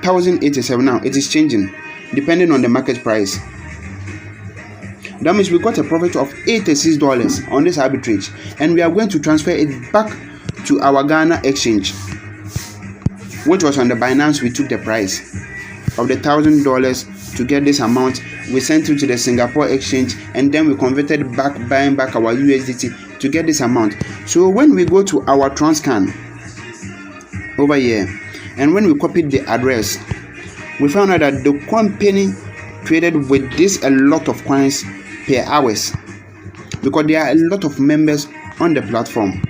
1,087. Now it is changing depending on the market price. That means we got a profit of $86 on this arbitrage, and we are going to transfer it back to our Ghana exchange, which was on the Binance. We took the price of the $1,000 to get this amount. We sent it to the Singapore exchange, and then we converted back, buying back our USDT to get this amount. So when we go to our Transcan over here, and when we copied the address, we found out that the company traded with this a lot of coins per hours, because there are a lot of members on the platform,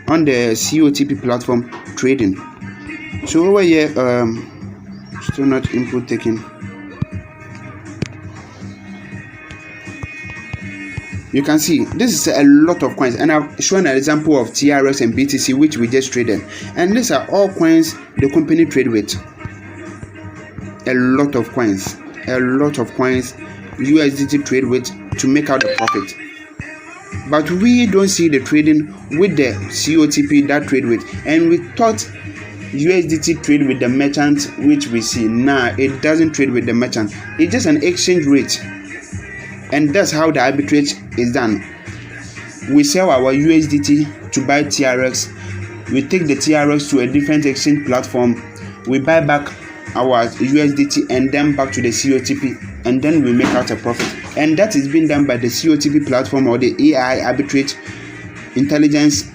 on the COTP platform trading. So over here, still not input taken. You can see this is a lot of coins, and I've shown an example of TRX and BTC, which we just traded, and these are all coins the company trade with. A lot of coins USDT trade with to make out the profit. But we don't see the trading with the COTP that trade with, and we thought USDT trade with the merchant, which we see now. It doesn't trade with the merchant. It's just an exchange rate, and that's how the arbitrage is done. We sell our USDT to buy TRX. We take the TRX to a different exchange platform. We buy back our USDT and then back to the COTP, and then we make out a profit. And that is being done by the COTP platform, or the AI arbitrage intelligence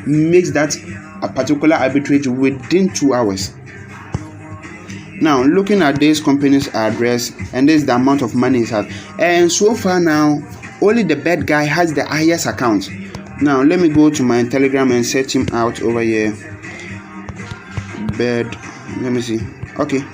makes that a particular arbitrage within 2 hours. Now looking at this company's address, and this is the amount of money it has, and so far now only the bad guy has the highest account. Now let me go to my Telegram and search him out over here. Bad, let me see. Okay,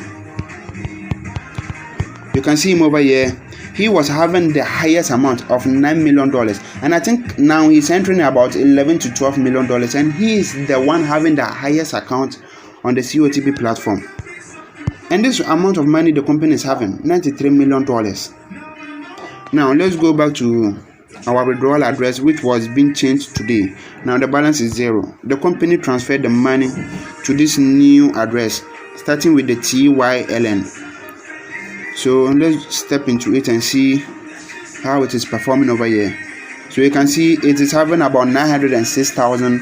you can see him over here. He was having the highest amount of $9 million, and I think now he's entering about $11 to $12 million, and he is the one having the highest account on the COTP platform. And this amount of money the company is having, $93 million. Now let's go back to our withdrawal address, which was being changed today. Now the balance is 0. The company transferred the money to this new address, starting with the TYLN. So let's step into it and see how it is performing over here. So you can see it is having about $906,000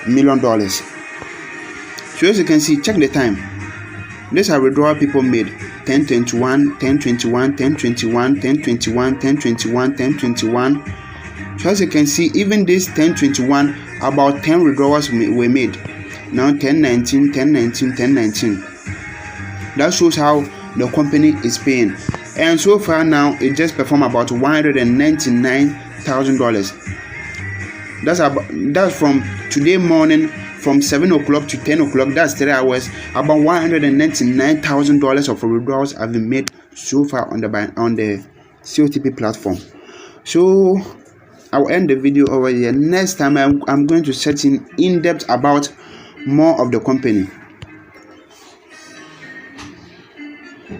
million. So as you can see, check the time. These are withdrawal people made: 1021, 1021, 1021, 1021, 1021, 1021. So as you can see, even this 1021, about 10 withdrawals were made. Now 1019, 1019, 1019. That shows how the company is paying. And so far now it just performed about $199,000. That's from today morning, from 7 o'clock to 10 o'clock. That's 3 hours. About $199,000 of withdrawals have been made so far on the COTP platform. So I'll end the video over here. Next time I'm going to search in depth about more of the company.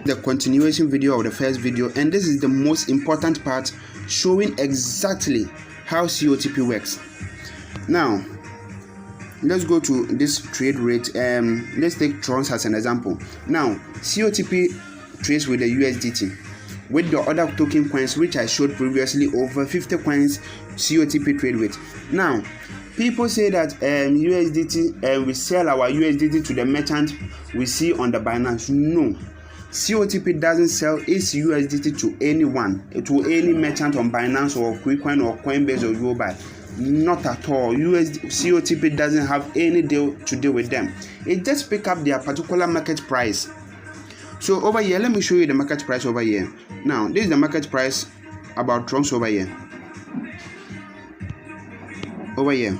The continuation video of the first video, and this is the most important part, showing exactly how COTP works. Now let's go to this trade rate. Let's take Trons as an example. Now COTP trades with the USDT, with the other token coins which I showed previously. Over 50 coins COTP trade with. Now people say that USDT, we sell our USDT to the merchant we see on the Binance. No, COTP doesn't sell its USDT to anyone, to any merchant on Binance or Quickcoin or Coinbase or YoBuy. Not at all. COTP doesn't have any deal to deal with them. It just pick up their particular market price. So over here, let me show you the market price over here. Now this is the market price about Trunks over here. Over here,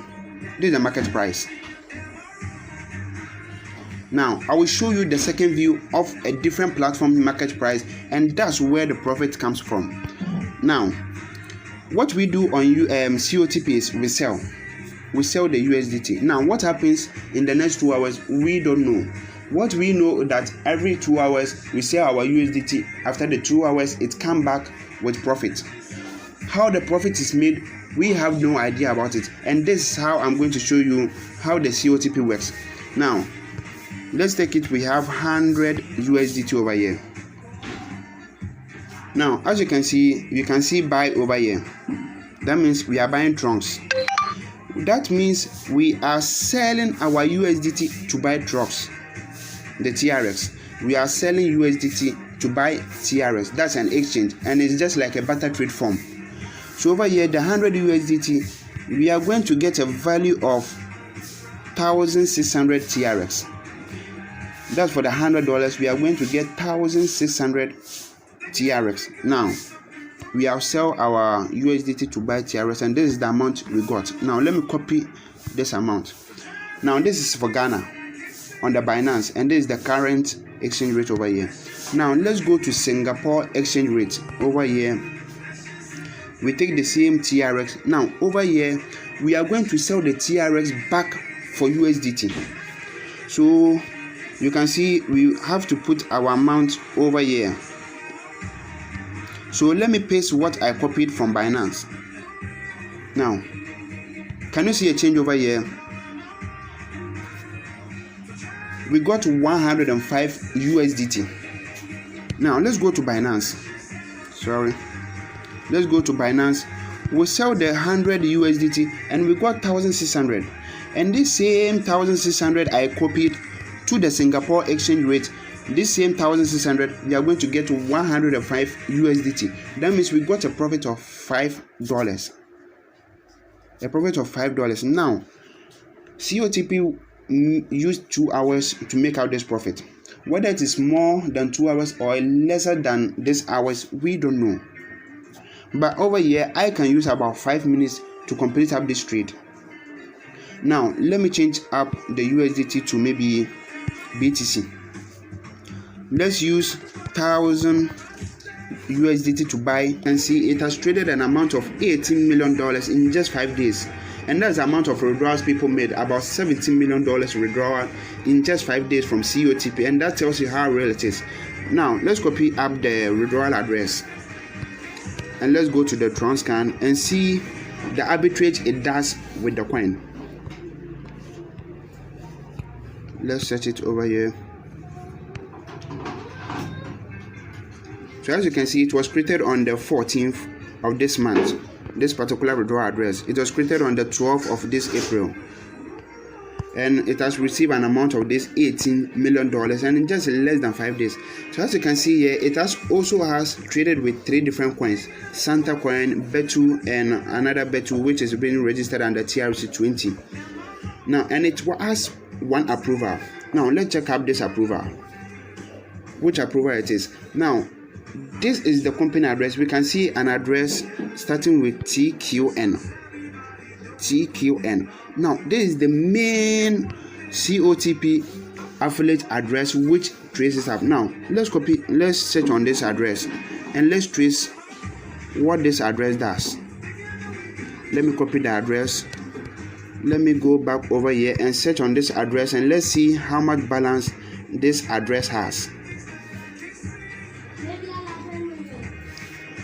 this is the market price. Now I will show you the second view of a different platform market price, and that's where the profit comes from. Now what we do on COTP is we sell the USDT. Now what happens in the next 2 hours, we don't know. What we know that every 2 hours we sell our USDT. After the 2 hours it come back with profit. How the profit is made, we have no idea about it, and this is how I'm going to show you how the COTP works. Now Let's take it, we have 100 USDT over here. Now as you can see buy over here. That means we are buying trunks. That means we are selling our USDT to buy trucks, the TRX. We are selling USDT to buy TRX. That's an exchange, and it's just like a barter trade form. So over here, the 100 USDT, we are going to get a value of 1,600 TRX. That's for the $100. We are going to get 1,600 TRX. Now we have sell our USDT to buy TRX, and this is the amount we got. Now let me copy this amount. Now this is for Ghana on the Binance, and this is the current exchange rate over here. Now let's go to Singapore exchange rate. Over here we take the same TRX. Now over here we are going to sell the TRX back for USDT. So you can see we have to put our amount over here. So let me paste what I copied from Binance. Now can you see a change over here? We got 105 USDT. Now let's go to Binance. Let's go to Binance. We sell the 100 USDT and we got 1,600. And this same 1,600 I copied to the Singapore exchange rate. This same 1,600 we are going to get 105 USDT. That means we got a profit of $5. A profit of $5. Now COTP used 2 hours to make out this profit. Whether it is more than 2 hours or lesser than this hours, we don't know. But over here I can use about 5 minutes to complete up this trade. Now let me change up the USDT to maybe BTC. Let's use 1,000 USDT to buy, and see it has traded an amount of $18 million in just 5 days. And that's the amount of withdrawals people made, about $17 million withdrawal in just 5 days from COTP, and that tells you how real it is. Now let's copy up the withdrawal address and let's go to the Transcan and see the arbitrage it does with the coin. Let's set it over here. So as you can see, it was created on the 14th of this month. This particular withdrawal address, it was created on the 12th of this April, and it has received an amount of this $18 million and in just less than 5 days. So as you can see here, it has traded with 3 different coins: Santa coin, Betu, and another Betu, which is being registered under TRC20. Now, and it has 1 approval. Now let's check out this approval, which approval it is. Now this is the company address. We can see an address starting with TQN. Now this is the main COTP affiliate address which traces up. Now let's search on this address and let's trace what this address does. Let me copy the address. Let me go back over here and search on this address, and let's see how much balance this address has.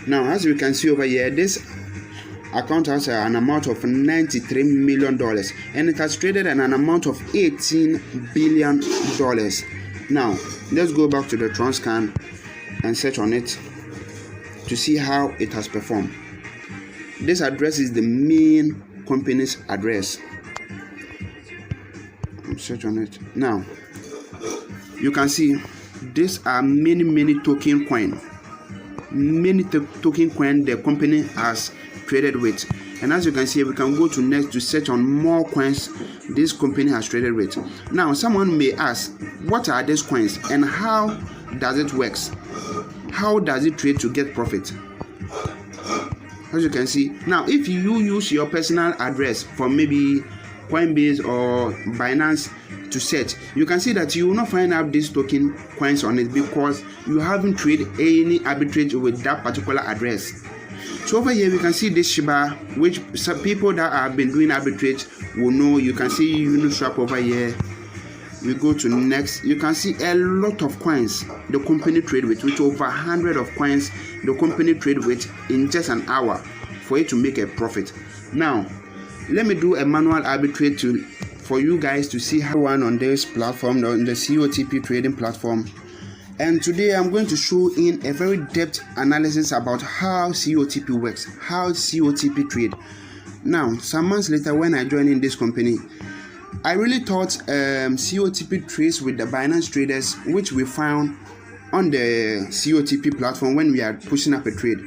Now as we can see over here, this account has an amount of $93 million and it has traded at an amount of $18 billion. Now let's go back to the Transcan and search on it to see how it has performed. This address is the main company's address. Search on it. Now you can see these are many token coin. Many token coin the company has traded with, and as you can see, we can go to next to search on more coins this company has traded with. Now someone may ask, what are these coins and how does it works? How does it trade to get profit? As you can see, now if you use your personal address for maybe Coinbase or Binance to search, you can see that you will not find out these token coins on it because you haven't traded any arbitrage with that particular address. So over here we can see this Shiba, which some people that have been doing arbitrage will know. You can see Uniswap over here. We go to next. You can see a lot of coins the company trade with over 100 of coins the company trade with in just an hour for it to make a profit. Now let me do a manual arbitrage for you guys to see how one on this platform, on the COTP trading platform. And today I'm going to show in a very depth analysis about how COTP works, how COTP trade. Now, some months later when I joined in this company, I really thought COTP trades with the Binance traders, which we found on the COTP platform when we are pushing up a trade.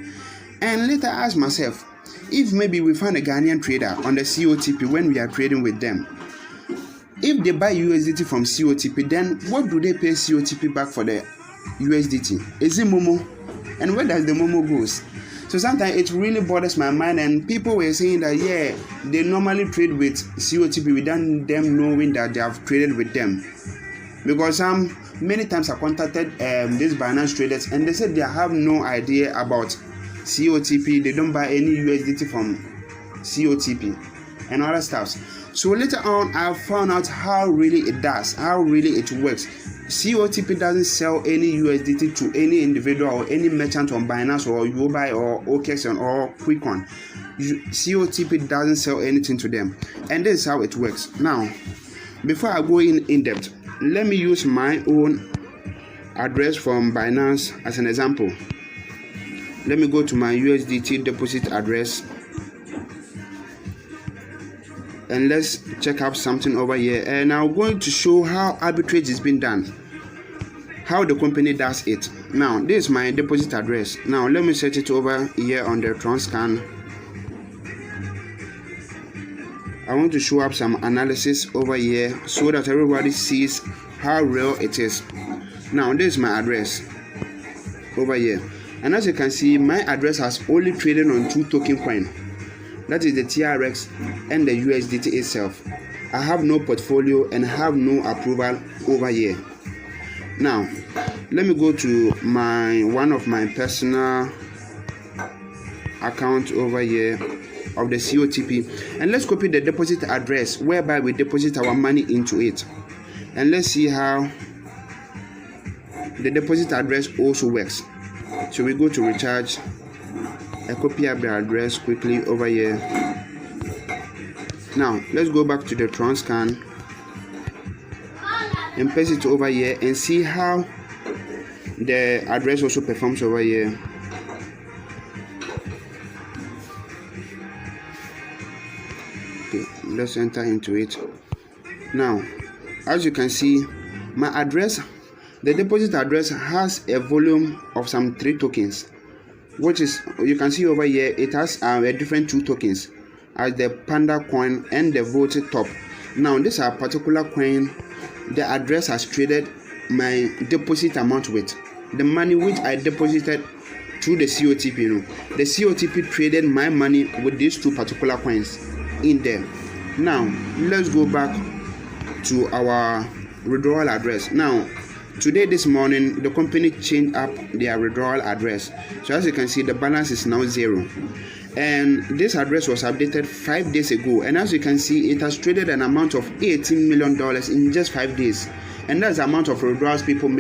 And later I asked myself, if maybe we find a Ghanaian trader on the COTP when we are trading with them, if they buy USDT from COTP, then what do they pay COTP back for the USDT? Is it Momo? And where does the Momo goes? So sometimes it really bothers my mind, and people were saying that they normally trade with COTP without them knowing that they have traded with them. Because many times I contacted these Binance traders and they said they have no idea about COTP. They don't buy any USDT from COTP and other stuff. So later on I found out how really it does, how really it works. COTP doesn't sell any USDT to any individual or any merchant on Binance or Yobai or OKX or Quickon. COTP doesn't sell anything to them, and this is how it works. Now, before I go in depth, let me use my own address from Binance as an example. Let me go to my USDT deposit address and let's check out something over here. And I'm going to show how arbitrage is being done, how the company does it. Now, this is my deposit address. Now, let me set it over here on the Transcan. I want to show up some analysis over here so that everybody sees how real it is. Now, this is my address over here. And as you can see, my address has only traded on 2 token coins. That is the TRX and the USDT itself. I have no portfolio and have no approval over here. Now, let me go to one of my personal account over here of the COTP, and let's copy the deposit address whereby we deposit our money into it. And let's see how the deposit address also works. So we go to recharge. I copy up the address quickly over here. Now let's go back to the Transcan and paste it over here and see how the address also performs over here. Okay, let's enter into it. Now, as you can see, my address, the deposit address, has a volume of some 3 tokens, which is, you can see over here, it has a different 2 tokens as the Panda coin and the voted top. Now, this is a particular coin the address has traded my deposit amount with, the money which I deposited through the COTP. The COTP traded my money with these 2 particular coins in there. Now, let's go back to our withdrawal address. Now, today, this morning, the company changed up their withdrawal address. So as you can see, the balance is now 0. And this address was updated 5 days ago. And as you can see, it has traded an amount of $18 million in just 5 days. And that's the amount of withdrawals people made.